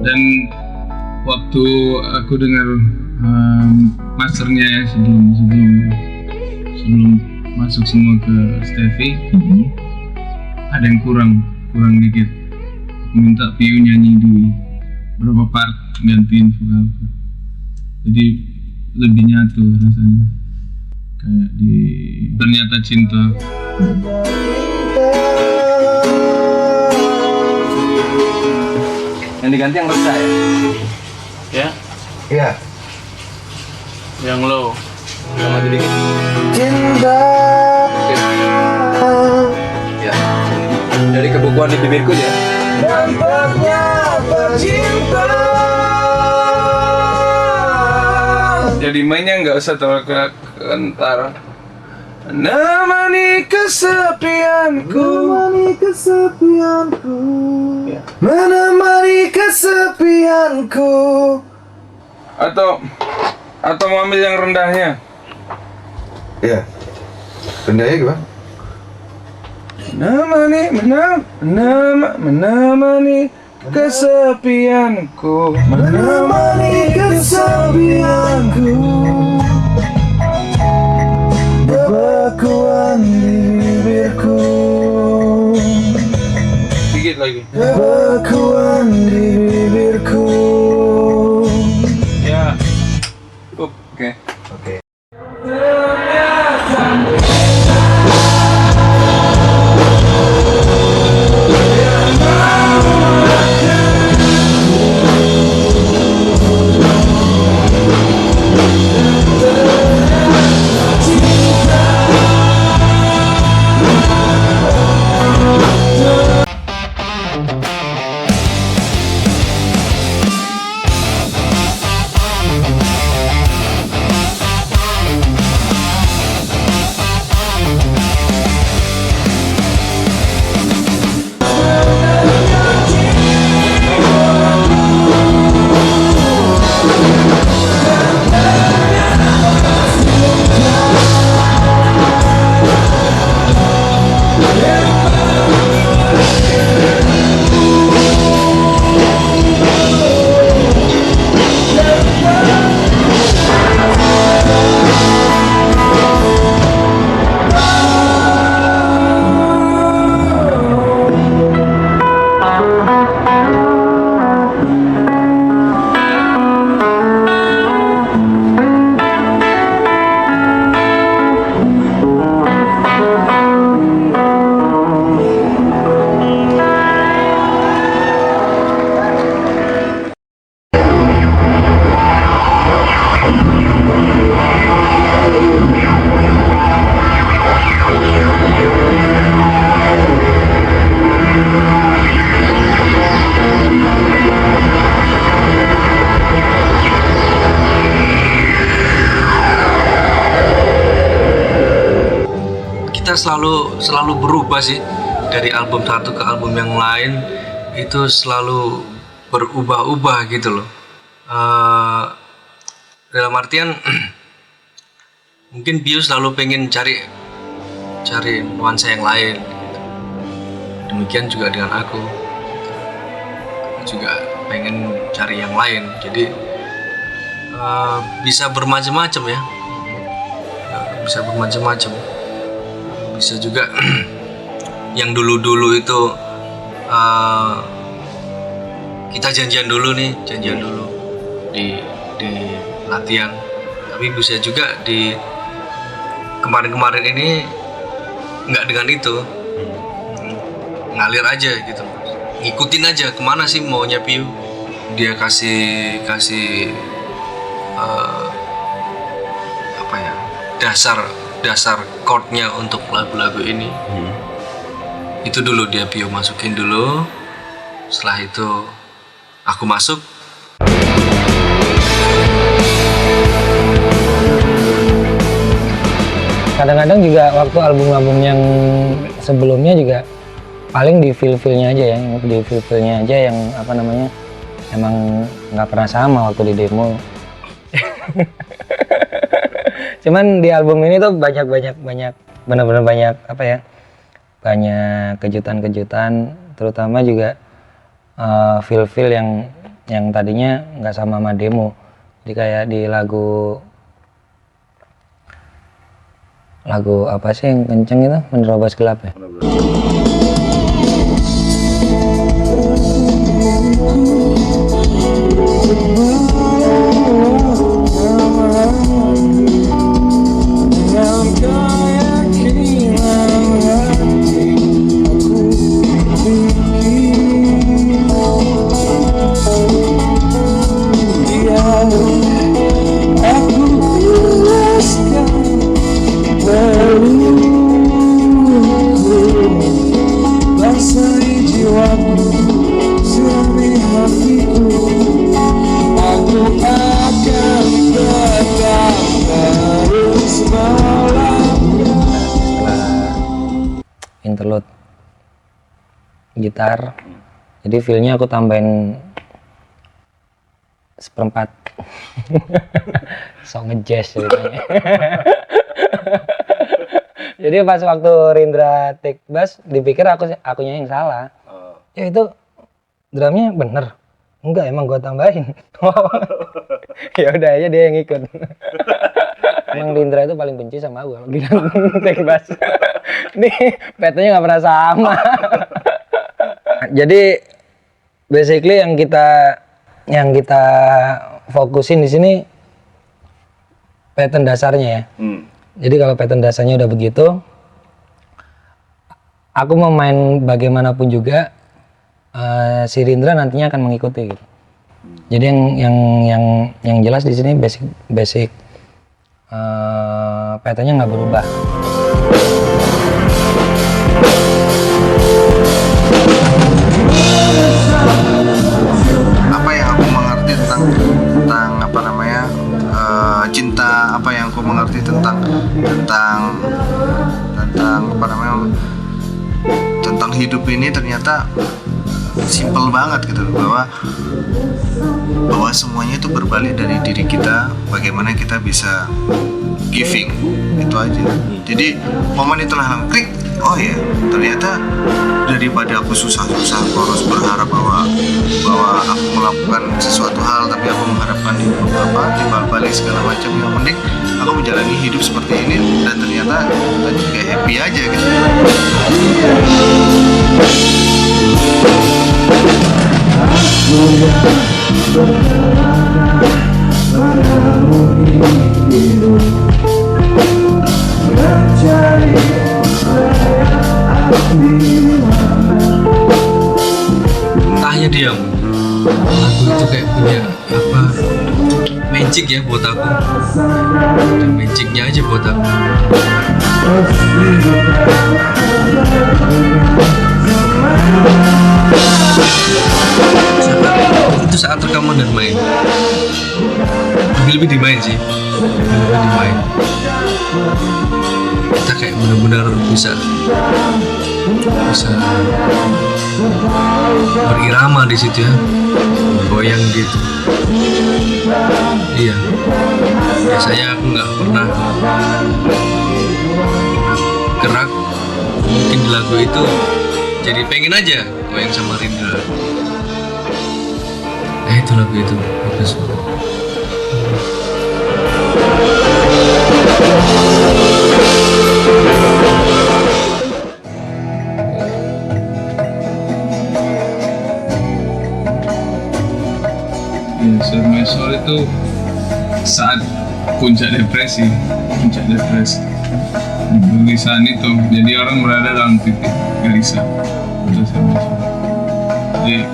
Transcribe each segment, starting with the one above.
Dan waktu aku dengar masternya ya, sebelum masuk semua ke Steffi, ada yang kurang dikit. Aku minta Piu nyanyi di beberapa part, gantiin vokalku. Jadi lebih nyatu rasanya, kayak di Ternyata Cinta. Yang diganti yang rendah ya? Ya? Iya. Yang low. Yang maju dikit. Cinta. Ya. Dari kebukuan di bibirku ya. Nampaknya bercinta. Jadi mainnya nggak usah terlalu kentar. Menemani kesepianku, Menemani kesepianku. Atau mau ambil yang rendahnya. Iya. Rendahnya gimana? Menemani kesepianku, Menemani kesepianku. Bekuan di bibirku. dikit lagi. Bekuan di bibirku. Ya, cukup. Oke. Kita selalu berubah sih, dari album satu ke album yang lain itu selalu berubah-ubah gitu loh. Dalam artian mungkin Piu selalu pengen cari nuansa yang lain gitu. Demikian juga dengan aku juga pengen cari yang lain, jadi bisa bermacam-macam ya, bisa bermacam-macam. Bisa juga yang dulu-dulu itu kita janjian dulu di latihan, tapi bisa juga di kemarin-kemarin ini nggak dengan itu, ngalir aja gitu, ngikutin aja kemana sih maunya Piu. Dia kasih apa ya, dasar chordnya untuk lagu-lagu ini. Itu dulu dia Piu masukin dulu, setelah itu aku masuk. Kadang-kadang juga waktu album-album yang sebelumnya juga paling di feel-feelnya aja ya, di feel-feelnya aja yang apa namanya, emang nggak pernah sama waktu di demo. Cuman di album ini tuh banyak benar-benar banyak apa ya, banyak kejutan-kejutan, terutama juga feel yang yang tadinya nggak sama demo. Jadi kayak di lagu apa sih yang kenceng itu, Menerobos Gelap ya. Interlude gitar, jadi feel-nya aku tambahin 1/4 sok ngejazz ceritanya. Jadi pas waktu Rindra take bass dipikir akunya yang salah. Ya itu drumnya bener, enggak emang gua tambahin. Ya udah aja dia yang ikut. Emang Rindra itu paling benci sama gua kalau bilang take bass. Nih petanya nggak pernah sama. Jadi basically yang kita fokusin di sini pattern dasarnya ya. Jadi kalau pattern dasarnya udah begitu, aku mau main bagaimanapun juga si Rindra nantinya akan mengikuti gitu. Jadi yang jelas di sini basic patternnya nggak berubah. Apa yang aku mengerti tentang apa namanya cinta, apa yang aku mengerti tentang apa namanya tentang hidup ini ternyata simple banget gitu loh, bahwa semuanya itu berbalik dari diri kita, bagaimana kita bisa giving, itu aja. Jadi momen itulah yang klik, oh ya ternyata daripada aku susah-susah harus berharap bahwa aku melakukan sesuatu hal tapi aku mengharapkan timbal balik segala macam, yang penting aku menjalani hidup seperti ini dan ternyata tadi kayak happy aja gitu. Entahnya dia, lagu itu kayak punya apa magic ya buat aku. Ada magicnya aja buat aku. Itu saat rekaman dan main, lebih dimain sih, lebih dimain. Kita kayak benar-benar bisa berirama di situ ya, goyang gitu. Iya, biasanya aku nggak pernah gerak, mungkin di lagu itu jadi pengen aja goyang sama Rindra. Itu lagu itu bagus banget. Surmesol itu saat puncak depresi. Kegelisahan itu, jadi orang berada dalam titik gelisah. Jadi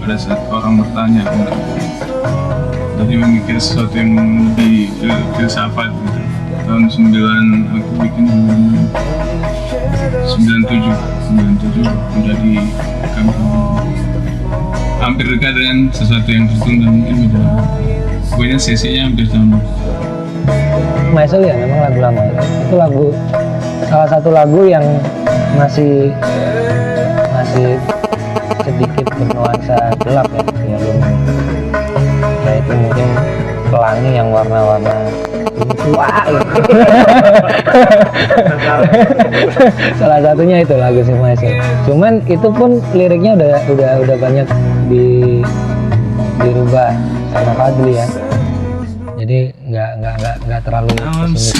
pada saat orang bertanya, jadi memikir sesuatu yang lebih filsafat gitu. Tahun 9 aku bikin 97 menjadi hampir dekat dengan sesuatu yang tertunda, mungkin beda. Pokoknya sesinya hampir sama. Maisel ya memang lagu lama itu salah satu lagu yang masih sedikit bernuansa gelap ya, itu mungkin pelangi yang warna-warna tua gitu. Salah satunya itu lagu Si Maisel. Cuman itu pun liriknya udah banyak dirubah sama Fadli ya. Jadi nggak terlalu pesimis.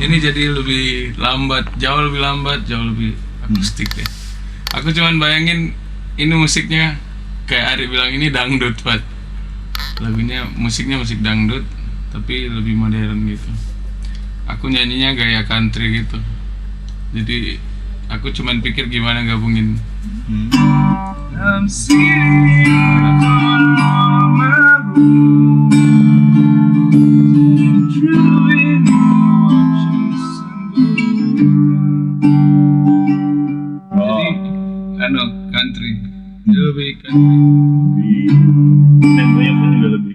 Ini jadi lebih lambat, jauh lebih akustik ya. Aku cuman bayangin ini musiknya kayak Ari bilang ini dangdut, Pak. Musiknya musik dangdut tapi lebih modern gitu. Aku nyanyinya gaya country gitu. Jadi aku cuman pikir gimana gabungin. I'm sitting in the corner of my room, dreaming of watching the sun go down. Jadi, country, lebih country. Temponya pun juga lebih.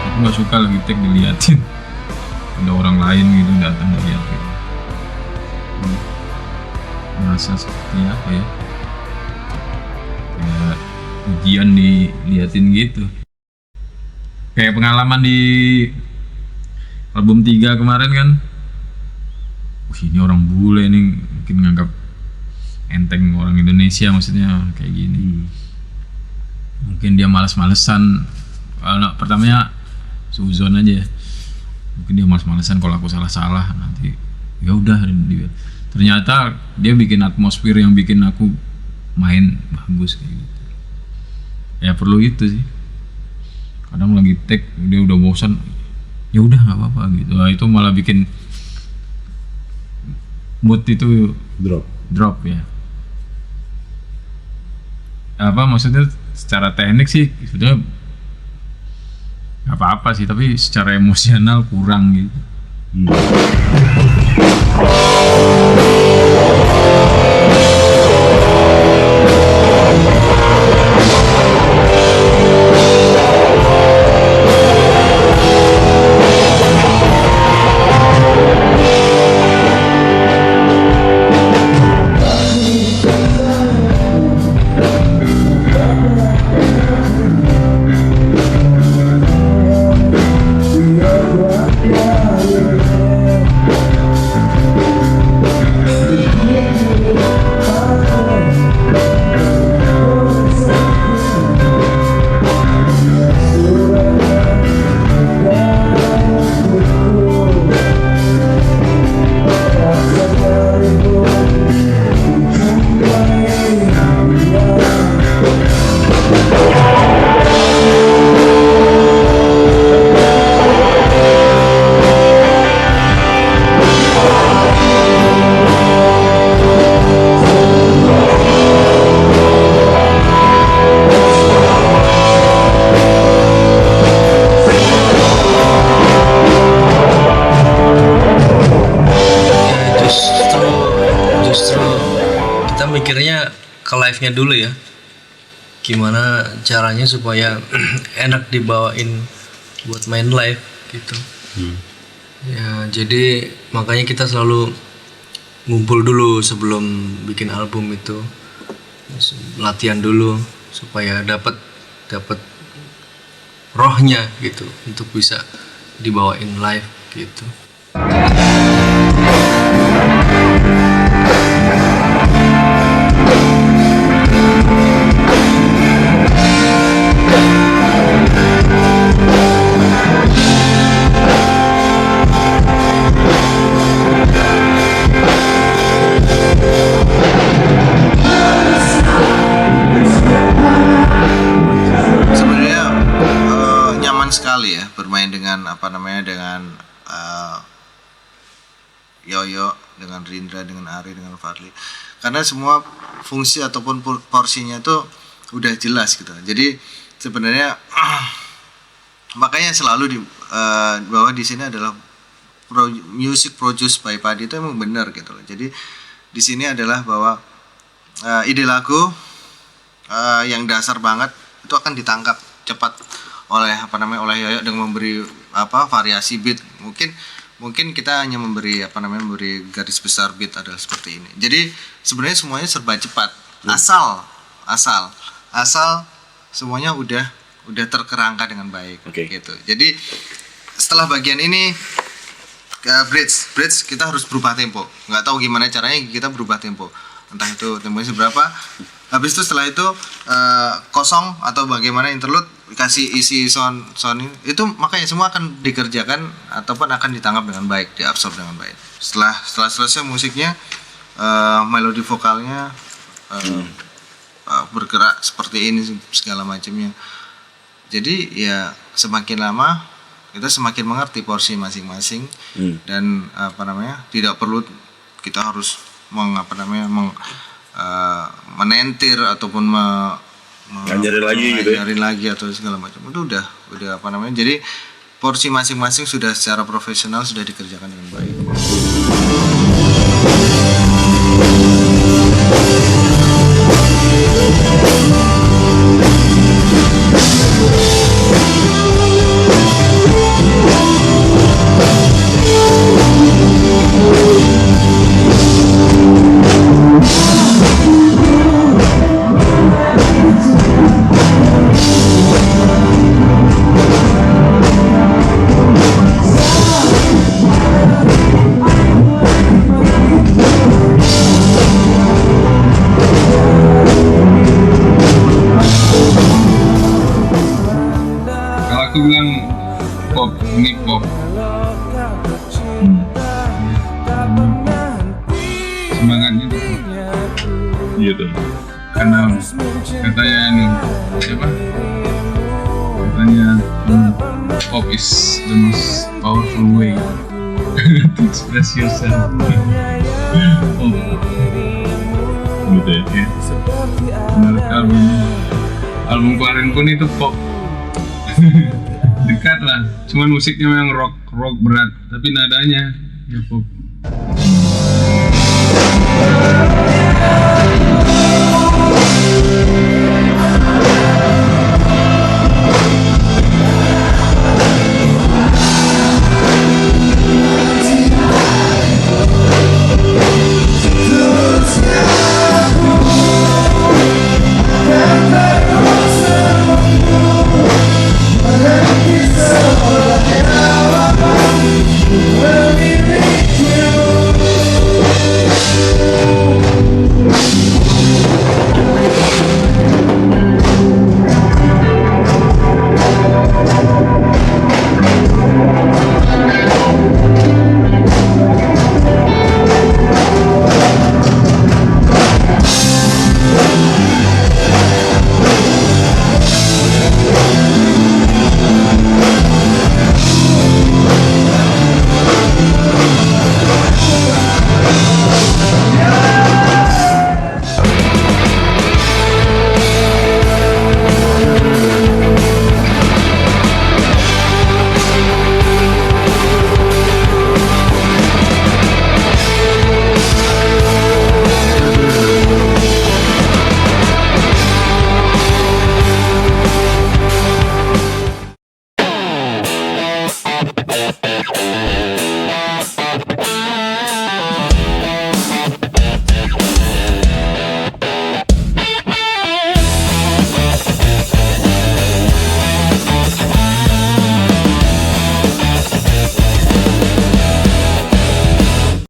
Aku nggak suka lagi take diliatin, ada orang lain gitu datang lihat gitu. Merasa seperti apa ya, kayak ujian diliatin gitu. Kayak pengalaman di album 3 kemarin kan, ini orang bule nih mungkin nganggap enteng orang Indonesia, maksudnya kayak gini. Mungkin dia malas-malesan. Kalau pertamanya suzon aja ya, mungkin dia malas-malesan kalau aku salah-salah, nanti ya udah dia. Ternyata dia bikin atmosfer yang bikin aku main bagus kayak gitu. Ya perlu itu sih. Kadang lagi take dia udah bosan, ya udah nggak apa-apa gitu. Nah, itu malah bikin mood itu drop ya. Apa maksudnya secara teknik sih sudah nggak apa-apa sih, tapi secara emosional kurang gitu. Mikirnya ke live-nya dulu ya, gimana caranya supaya enak dibawain buat main live gitu. Ya jadi makanya kita selalu ngumpul dulu sebelum bikin album itu, latihan dulu supaya dapat rohnya gitu untuk bisa dibawain live gitu. Sekali ya bermain dengan dengan Yoyo, dengan Rindra, dengan Ari, dengan Fadli, karena semua fungsi ataupun porsinya itu udah jelas gitu. Jadi sebenarnya makanya selalu bahwa di sini adalah music produced by Padi, itu emang benar gitu loh. Jadi di sini adalah bahwa ide lagu yang dasar banget itu akan ditangkap cepat oleh oleh Yoyo dengan memberi variasi beat. Mungkin kita hanya memberi memberi garis besar beat adalah seperti ini. Jadi sebenarnya semuanya serba cepat. Asal semuanya udah terkerangka dengan baik gitu. Jadi setelah bagian ini bridge kita harus berubah tempo. Nggak tahu gimana caranya kita berubah tempo. Entah itu temponya seberapa. Habis itu setelah itu kosong atau bagaimana interlude kasih isi sound ini, itu makanya semua akan dikerjakan ataupun akan ditangkap dengan baik, diabsorb dengan baik. Setelah selesai musiknya, melodi vokalnya bergerak seperti ini segala macamnya. Jadi ya semakin lama kita semakin mengerti porsi masing-masing dan tidak perlu kita harus menentir ataupun ngajarin lagi atau segala macam. Itu udah jadi porsi masing-masing sudah secara profesional sudah dikerjakan dengan baik. Aku bilang pop, ini pop. Semangatnya tuh pop. Iya tuh. Karena katanya pop is the most powerful way to express yourself. Pop. Gitu ya. Menurut album kemarin pun itu pop. Dekat lah, cuman musiknya memang rock berat, tapi nadanya ya pop.